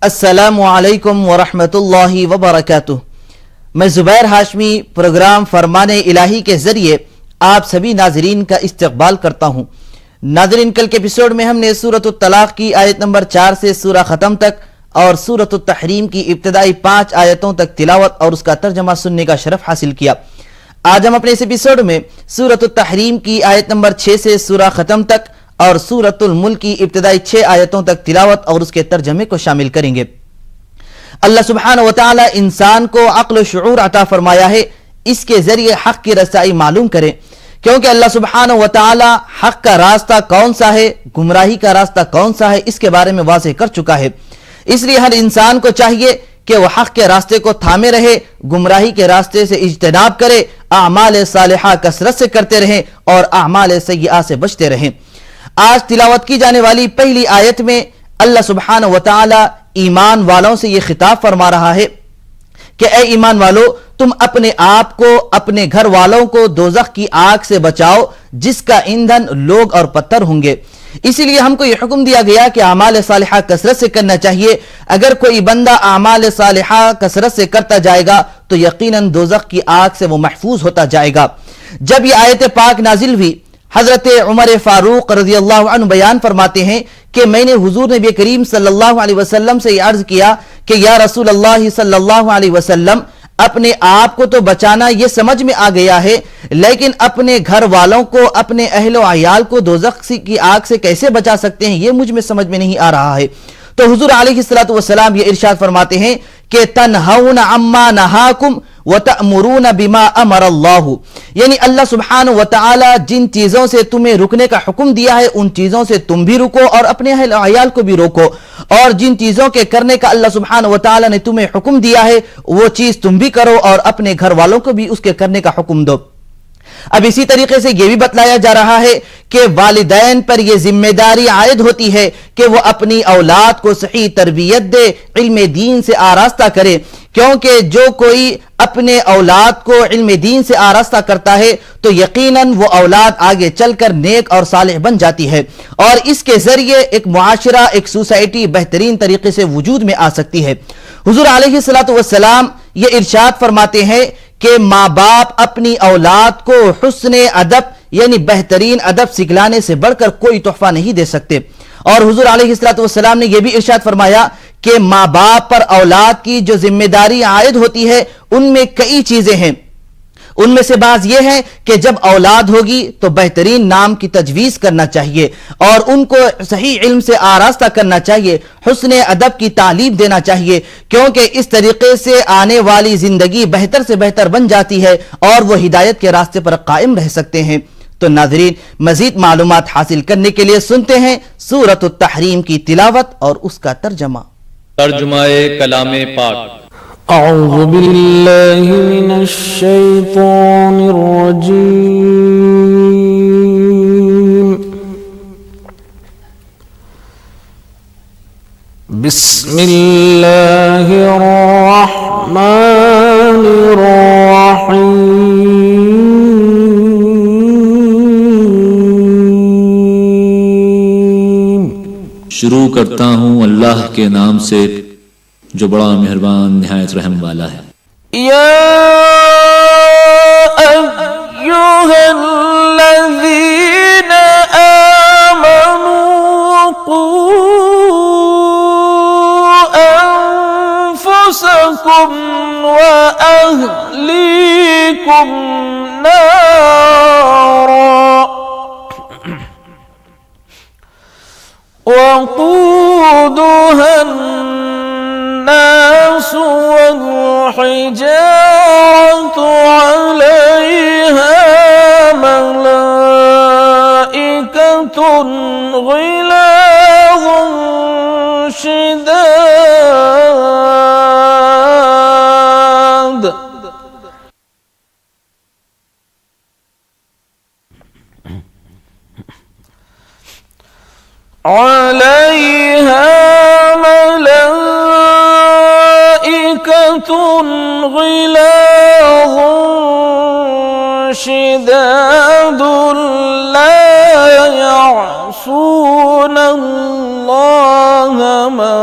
अस्सलामु अलैकुम वरहमतुल्लाहि वबरकातुह। मैं ज़ुबैर हाशमी प्रोग्राम फरमान ए इलाही के ज़रिए आप सभी नाजरीन का इस्तकबाल करता हूँ। नाजरीन, कल के एपिसोड में हमने सूरत-उत-तलाक़ की आयत नंबर 4 से सूरा ख़त्म तक और सूरत-उत-तहरीम की इब्तिदाई 5 आयतों तक तिलावत और उसका तर्जमा सुनने का शरफ हासिल किया। आज हम अपने इस एपिसोड में सूरत-उत-तहरीम की आयत नंबर 6 से सूरा ख़त्म तक और सूरतुल मुल्क की इब्तिदाई 6 आयतों तक तिलावत और उसके तर्जमे को शामिल करेंगे। अल्लाह सुब्हानहू व तआला इंसान को अक्ल शुऊर अता फरमाया है, इसके जरिए हक की रसाई मालूम करें, क्योंकि अल्लाह सुब्हानहू व तआला हक का रास्ता कौन सा है, गुमराही का रास्ता कौन सा है, इसके बारे में वाज़ेह कर चुका है। इसलिए हर इंसान को चाहिए कि वह हक के रास्ते को थामे रहे, गुमराही के रास्ते से इज्तनाब करे, आमाल सालिहा कसरत से करते रहें और आमाल सय्यिआ से बचते रहें। आज तिलावत की जाने वाली पहली आयत में अल्लाह सुब्हानहू व तआला ईमान वालों से यह खिताब फरमा रहा है कि ए ईमान वालों, तुम अपने आप को, अपने घर वालों को दोज़ख की आग से बचाओ जिसका ईंधन लोग और पत्थर होंगे। इसीलिए हमको यह हुक्म दिया गया कि आमाल सालिहा कसरत से करना चाहिए। अगर कोई बंदा आमाल सालिहा कसरत से करता जाएगा तो यकीनन दोज़ख की आग से वो महफूज होता जाएगा। जब यह आयत पाक नाजिल हुई, हजरत उमर फारूक रज़ियल्लाहु अन्हु बयान फरमाते हैं कि मैंने हुजूर नबी करीम सल्लल्लाहु अलैहि वसल्लम से अर्ज किया कि या रसूल अल्लाह सल्लल्लाहु अलैहि वसल्लम, अपने आप को तो बचाना यह समझ में आ गया है, लेकिन अपने घर वालों को, अपने अहलो अयाल को दोज़ख की आग से कैसे बचा सकते हैं, यह मुझ में समझ में नहीं आ रहा है। तो हुजूर अलैहिस्सलातु वस्सलाम ये इरशाद फरमाते हैं कि तनहौना अम्मा नहाकुम व तअमुरूना बिमा अमरल्लाहु, यानी अल्लाह सुब्हानहू व तआला जिन चीजों से तुम्हें रुकने का हुक्म दिया है उन चीजों से तुम भी रुको और अपने अहल अयाल को भी रोको, और जिन चीजों के करने का अल्लाह सुब्हानहू व तआला ने तुम्हें हुक्म दिया है वो चीज तुम भी करो और अपने घर वालों को भी उसके करने का हुक्म दो। अब इसी तरीके से यह भी बतलाया जा रहा है कि वालिदैन पर यह जिम्मेदारी आयद होती है कि वो अपनी औलाद को सही तरबियत दे, इल्म दीन से आरास्ता करे, क्योंकि जो कोई अपने औलाद को इल्म दीन से आरास्ता करता है तो यकीनन वो औलाद आगे चलकर नेक और सालिह बन जाती है और इसके जरिए एक मुआशरा, एक सोसाइटी बेहतरीन तरीके से वजूद में आ सकती है। हुजूर अलैहिस्सलातु वस्सलाम ये इरशाद फरमाते हैं कि माँ बाप अपनी औलाद को हुस्ने अदब यानी बेहतरीन अदब सिखलाने से बढ़कर कोई तोहफा नहीं दे सकते। और हुजूर अलैहिस्सलातु वस्सलाम ने यह भी इरशाद फरमाया कि माँ बाप पर औलाद की जो जिम्मेदारी आयद होती है उनमें कई चीजें हैं। उनमें से बात यह है कि जब औलाद होगी तो बेहतरीन नाम की तजवीज़ करना चाहिए और उनको सही इल्म से आरास्ता करना चाहिए, हुस्ने अदब की तालीम देना चाहिए, क्योंकि इस तरीके से आने वाली जिंदगी बेहतर से बेहतर बन जाती है और वो हिदायत के रास्ते पर कायम रह सकते हैं। तो नाज़रीन, मजीद मालूमात हासिल करने के लिए सुनते हैं सूरत-उत-तहरीम की तिलावत और उसका तर्जमा। तर्जुमाए कलामे पाक। अऊज़ु बिल्लाहि मिनश शैतानिर रजीम। बिस्मिल्लाहिर रहमानिर रहीम। शुरू करता हूँ अल्लाह के नाम से जो बड़ा मेहरबान निहायत रहम वाला है। या अय्युहल्लज़ीना आमनू क़ू अन्फुसकुम व अहलीकुम नारा वक़ूदुहा الناس والحجارة عليها ملائكة غلاظ شداد عليها غلاظ شداد لا يعصون الله ما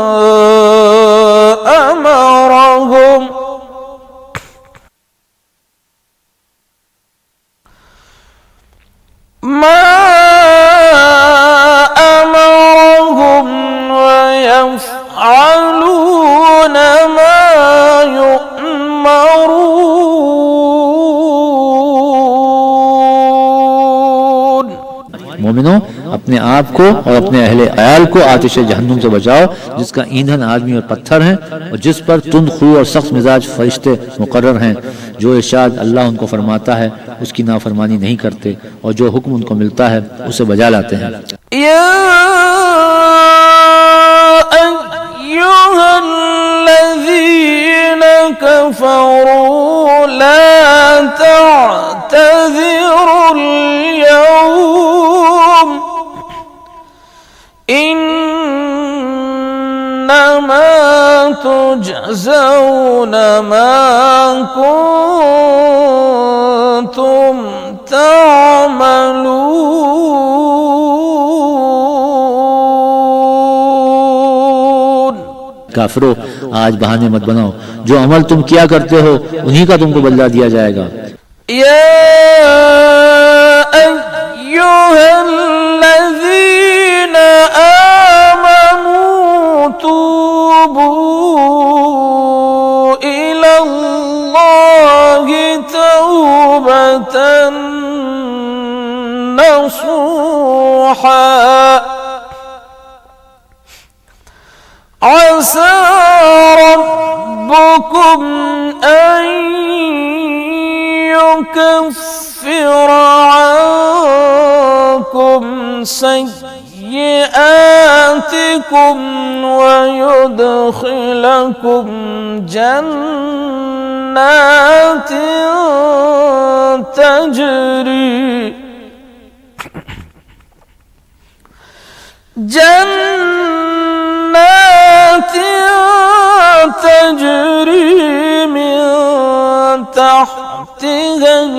अपने आप को और अपने अहले अयाल को आतिश जहन्नुम से बचाओ जिसका ईंधन आदमी और पत्थर है और जिस पर तुंद खू और सख्त मिजाज फरिश्ते मुकर्रर हैं। जो इरशाद अल्लाह उनको फरमाता है उसकी नाफरमानी नहीं करते और जो हुक्म उनको मिलता है उसे बजा लाते हैं। कफ़रू ला तअतज़िरुल यौम इन्नमा तुजज़ौन मा कुन्तुम तअमलून। काफिरो आज बहाने मत बनाओ, जो अमल तुम किया करते हो उन्हीं का तुमको बदला दिया जाएगा। या अय्युहल्लज़ीना आमनू तूबू इलल्लाहि तौबतन नसूहा असा रब्बुकुम अन युकफ्फिर अन्कुम सय्यिआतिकुम व युदखिलकुम जन्नातिन तजरी मिन तहतिहल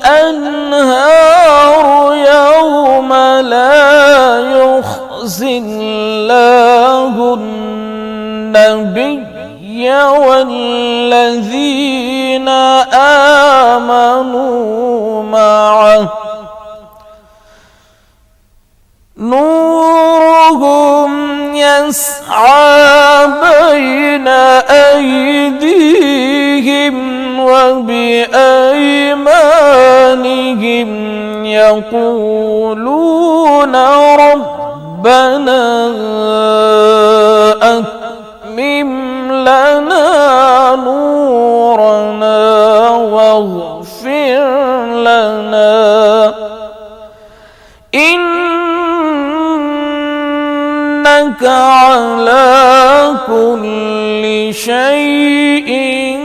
अन्हार यौम ला युख्ज़िल्लाहुन नबिय्य वल्लज़ीना आमनू मअह नूरुहुम यस्आ बैना अयदीहिम व बिअयमानिहिम यक़ूलूना रब्बना अत्मिम लना नूरना वग़फिर लना इन्नका अला कुल्ली शैइन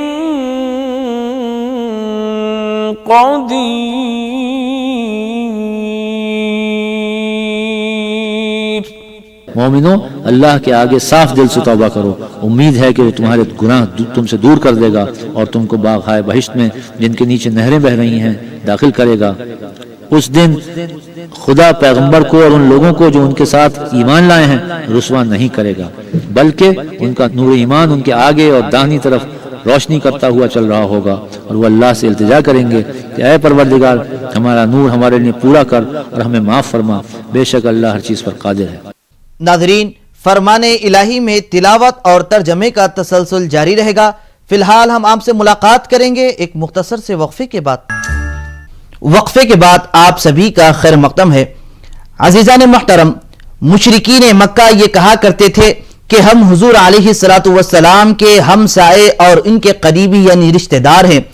क़दीर। मोमिनो, अल्लाह के आगे साफ दिल से तौबा करो। उम्मीद है कि वो तुम्हारे गुनाह तुमसे दूर कर देगा और तुमको बाग़-ए बहिश्त में जिनके नीचे नहरें बह रही हैं दाखिल करेगा। उस दिन खुदा पैगंबर को और उन लोगों को जो उनके साथ ईमान लाए हैं रुसवा नहीं करेगा, बल्कि उनका नूर ईमान उनके आगे और दाहिनी तरफ रोशनी करता हुआ चल रहा होगा और वो अल्लाह से इल्तिजा करेंगे कि ऐ परवरदिगार, हमारा नूर हमारे लिए पूरा कर और हमें माफ़ फरमा, बेशक अल्लाह हर चीज़ पर कादिर है। नाज़रीन, फरमान इलाही में तिलावत और तर्जमे का तसलसल जारी रहेगा। फिलहाल हम आपसे मुलाकात करेंगे एक मुख्तसर से वक्फे के बाद। वक्फे के बाद आप सभी का खैर मक़दम है। अज़ीज़ान मोहतरम, मुशरिकीन मक्का ये कहा करते थे कि हम हुजूर अलैहिस्सलातु वस्सलाम के हमसाए और इनके करीबी यानी रिश्तेदार हैं,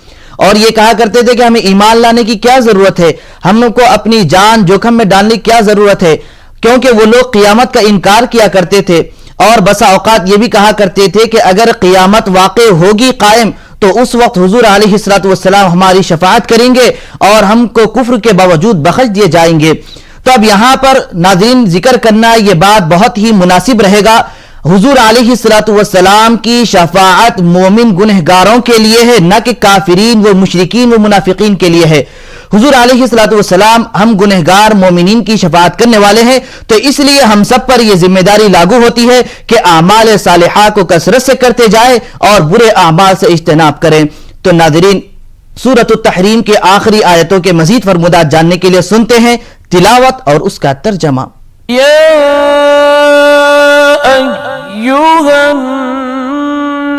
और ये कहा करते थे कि हमें ईमान लाने की क्या जरूरत है, हम लोग को अपनी जान जोखिम में डालने की क्या जरूरत है, क्योंकि वो लोग क़ियामत का इनकार किया करते थे और बसा औकात ये भी कहा करते थे कि अगर क़ियामत वाक़ई होगी कायम तो उस वक्त हुजूर अलैहिस्सलातु वस्सलाम हमारी शफाअत करेंगे और हमको कुफ्र के बावजूद बख्श दिए जाएंगे। तो अब यहाँ पर नाज़रीन जिक्र करना ये बात बहुत ही मुनासिब रहेगा। हुजूर अलैहिस्सलातु वस्सलाम की शफाअत मोमिन गुनहगारों के लिए है, न कि काफिरीन व मुशरिकीन व मुनाफिकीन के लिए है। हुजूर अलैहिस्सलातु वस्सलाम हम गुनहगार मोमिनीन की शफाअत करने वाले हैं, तो इसलिए हम सब पर यह जिम्मेदारी लागू होती है कि आमाल सालिहा को कसरत से करते जाए और बुरे आमाल से इज्तनाब करें। तो नाज़रीन, सूरह-ए-तहरीम के आखिरी आयतों के मजीद फरमुदात जानने के लिए सुनते हैं तिलावत और उसका तर्जमा। अय्युहन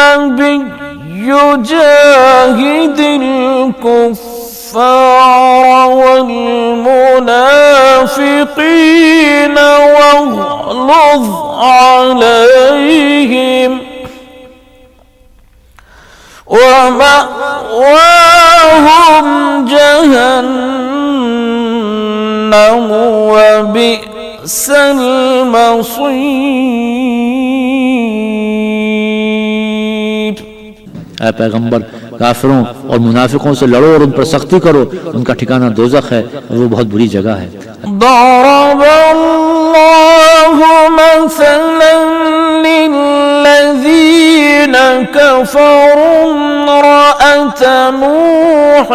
नबिय्यु जाहिदिल कुफ़्फ़ार الكفار والمنافقين واغلظ عليهم ومأواهم جهنم وبئس المصير. ऐ पैगंबर, काफिरों और मुनाफिकों से लड़ो और उन पर सख्ती करो, उनका ठिकाना दोज़ख है और वो बहुत बुरी जगह है। ضرب الله مثلا للذين كفروا امرأة نوح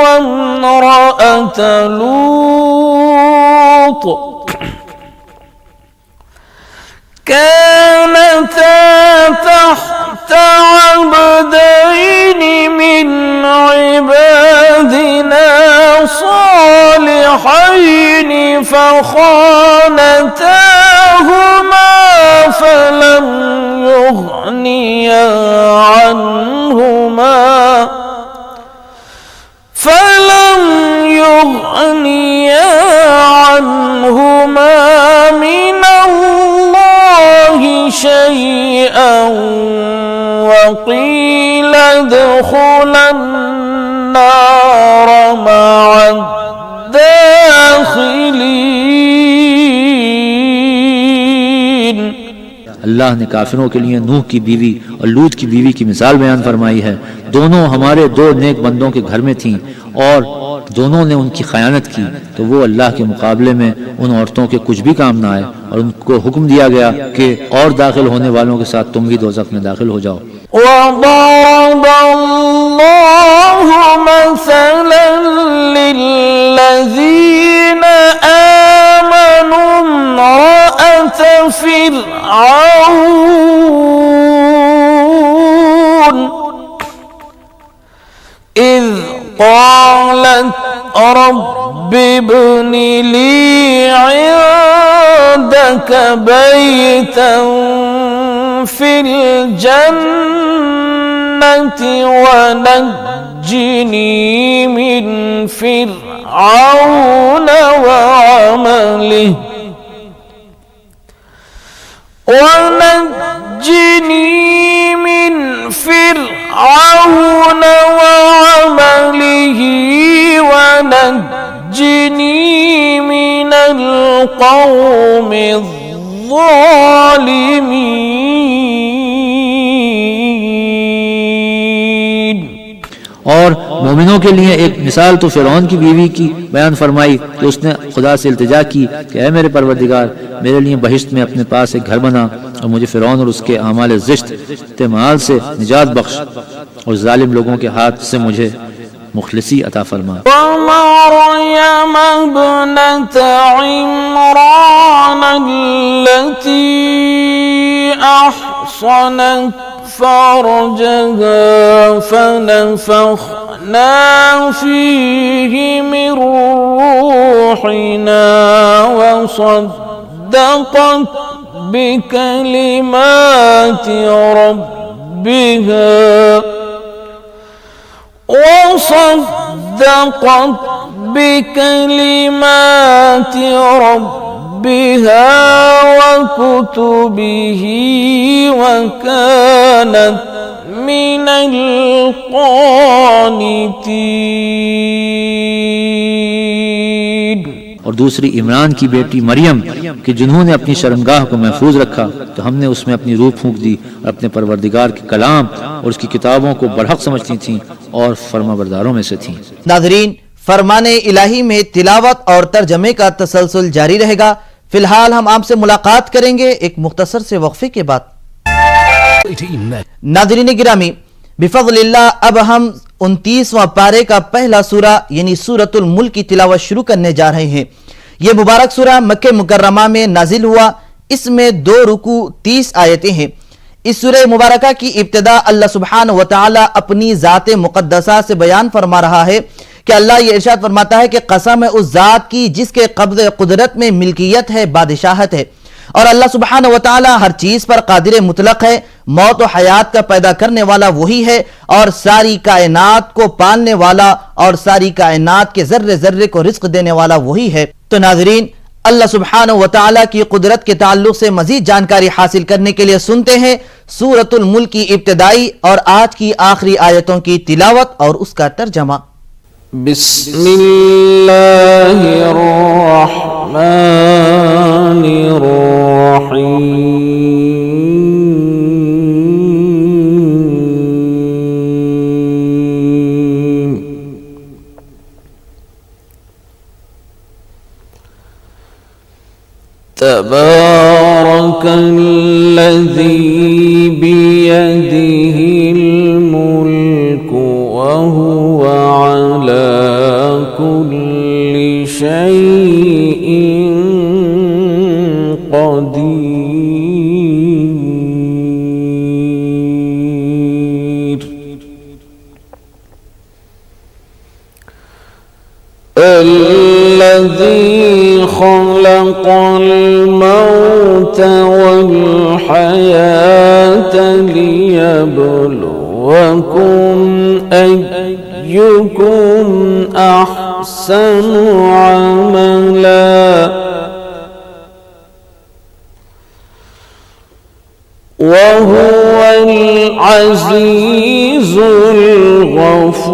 وامرأة لوط كانتا تحت عبدين من عبادنا صالحين فخانتاهما فلم يغنيا عنهما من الله شيئا وقيل ادخلا النار مع الداخلين. अल्लाह ने काफिरों के लिए नूह की बीवी और लूत की बीवी की मिसाल बयान फरमाई है। दोनों हमारे दो नेक बंदों के घर में थीं और दोनों ने उनकी खयानत की, तो वो अल्लाह के मुकाबले में उन औरतों के कुछ भी काम ना आए और उनको हुक्म दिया गया कि और दाखिल होने वालों के साथ तुम भी दोज़ख में दाखिल हो जाओ। وضرب الله مثلا للذين آمنوا امرأة فرعون إذ قالت رب ابن لي عندك بيتا في الجنة ونجني من فرعون وعمله ونجني من القوم الظالمين. और मोमिनों के लिए एक मिसाल तो फिरौन की बीवी की बयान फरमाई कि उसने खुदा से इल्तिजा की कि ऐ मेरे परवरदिगार, मेरे लिए बहिश्त में अपने पास एक घर बना और मुझे फिरौन और उसके आमाल ज़िश्त इस्तेमाल से निजात बख्श और जालिम लोगों के हाथ से मुझे मुखलिसी अता फरमा. ومريم ابنة عمران التي أحصنت فرجها فنفخنا فيه من روحنا وصدقت بكلمات ربها وكتبه وكانت من القانتين. और दूसरी इमरान की बेटी मरियम कि जिन्होंने अपनी शर्मगाह को महफूज रखा तो हमने उसमें अपनी रूह फूंक दी और अपने परवरदिगार के कलाम और उसकी किताबों को बरहक समझती थीं और फरमाबरदारों में से थीं. नाज़रीन, फरमाने इलाही में तिलावत और तर्जमे का तसलसल जारी रहेगा. फिलहाल हम आपसे मुलाकात करेंगे एक मुख्तसर से वक्फे के बाद. नाज़रीन गिरामी, बिफज़लिल्लाह अब हम 29वां पारे का पहला सूरा यानी सूरतुल मुल्क की तिलावत शुरू करने जा रहे हैं. यह मुबारक सूरा मक्के मुकर्रमा में नाजिल हुआ. इसमें 2 रुकू 30 आयतें हैं. इस सूरह मुबारका की इब्तिदा अल्लाह सुब्हानहु व तआला अपनी ज़ात मुक़द्दसा से बयान फरमा रहा है कि अल्लाह ये इरशाद फरमाता है कि कसम है उस ज़ात की जिसके कब्ज़ कुदरत में मिल्कियत है, बादशाहत है, और अल्लाह सुब्हानहु व तआला हर चीज़ पर कादिर मुतलक है, मौत और हयात का पैदा करने वाला वही है और सारी कायनात को पालने वाला और सारी कायनात के जर्रे जर्रे को रिज्क देने वाला वही है। तो नाज़रीन, अल्लाह सुब्हानहू व तआला की कुदरत के ताल्लुक से मजीद जानकारी हासिल करने के लिए सुनते हैं सूरतुल मुल्क की इब्तिदाई और आज की आखिरी आयतों की तिलावत और उसका तर्जमा। तबारकल्लज़ी बियदिहिल मुल्क व हुवा अला कुल्ली शैइन क़दीर। الذي خلق الموت والحياة ليبلوكم أيكم أحسن عملا وهو العزيز الغفور।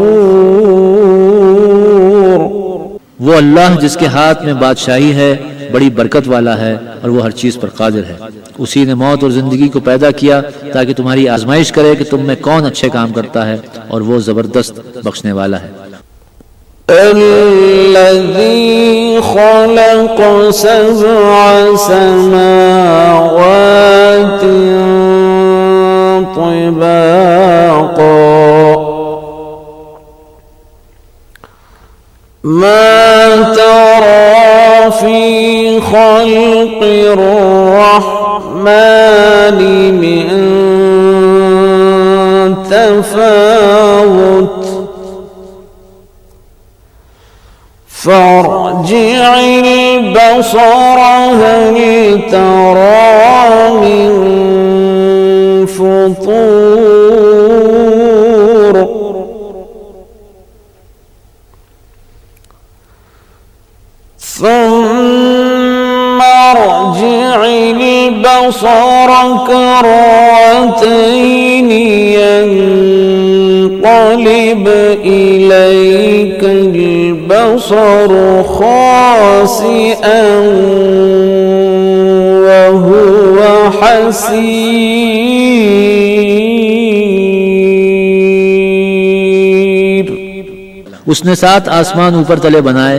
वो अल्लाह जिसके हाथ में बादशाही है बड़ी बरकत वाला है और वो हर चीज पर कादिर है। उसी ने मौत और जिंदगी को पैदा किया ताकि तुम्हारी आजमाइश करे कि तुम में कौन अच्छे काम करता है और वो जबरदस्त बख्शने वाला है। الذي خلق سبع سماوات طباقا ما ترى في خلق الرحمن من تفاوت فارجع البصر هل ترى من فطور ثم ارجع البصر كرتين ينقلب إليك البصر خاسئا وهو حسير। उसने 7 आसमान ऊपर तले बनाए।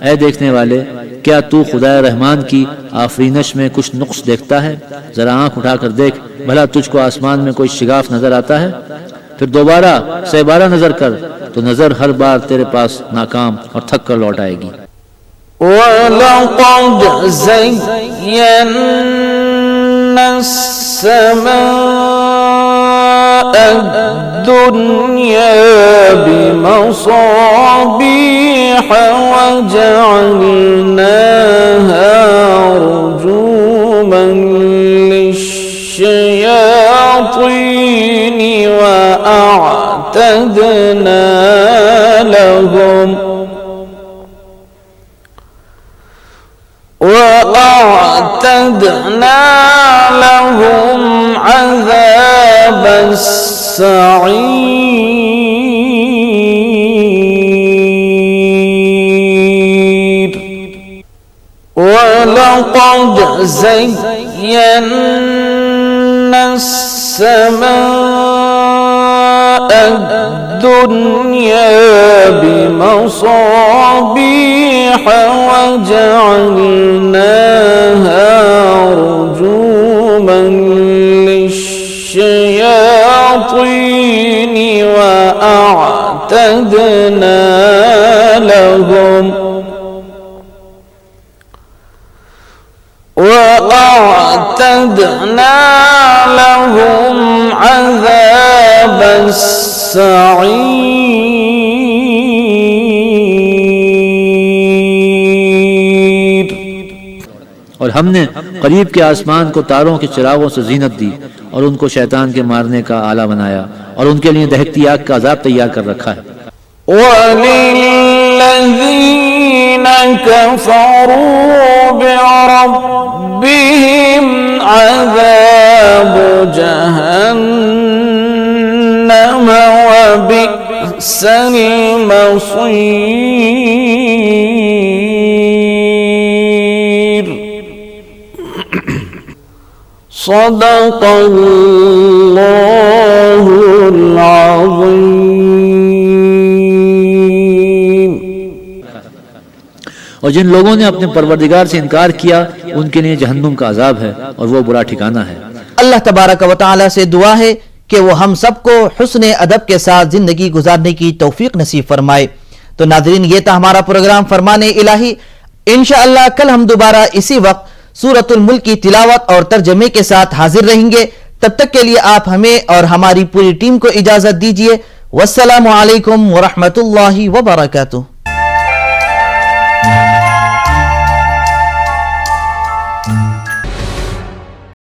ऐ देखने वाले, क्या तू खुदा रहमान की आफरीनश में कुछ नुक्स देखता है? जरा आंख उठाकर देख, भला तुझको आसमान में कोई शिगाफ नजर आता है? फिर दोबारा सहबारा नजर कर तो नजर हर बार तेरे पास नाकाम और थक कर लौट आएगी। वलक़द ज़य्यना अस्समाअ الدنيا بمصابيح وجعلناها رجوما للشياطين وأعتدنا لهم عذاب السعير ولقد زينا السماء الدنيا بمصابيح وجعلناها رجوما للشياطين وأعتدنا لهم عذاب السعير। और हमने करीब के आसमान को तारों के चिरागों से जीनत दी और उनको शैतान के मारने का आला बनाया और उनके लिए दहकती आग का अजाब तैयार कर रखा है। वलिल्लज़ीन कफ़रू बिरब्बिहिम अज़ाबु जहन्नम व बि'सल मसीर। सदक़ल्लाहुल अज़ीम। और जिन लोगों ने अपने परवरदिगार से इनकार किया उनके लिए जहन्नुम का अजाब है और वो बुरा ठिकाना है। अल्लाह तबारक व तआला से दुआ है कि वो हम सबको हुस्न अदब के साथ जिंदगी गुजारने की तौफीक नसीब फरमाए। तो नाज़रीन, ये था हमारा प्रोग्राम फरमान इलाही। इंशाअल्लाह कल हम दोबारा इसी वक्त सूरतुल मुल्क की तिलावत और तर्जमे के साथ हाजिर रहेंगे। तब तक के लिए आप हमें और हमारी पूरी टीम को इजाजत दीजिए। वस्सलामु अलैकुम व रहमतुल्लाहि व बरकातुहू।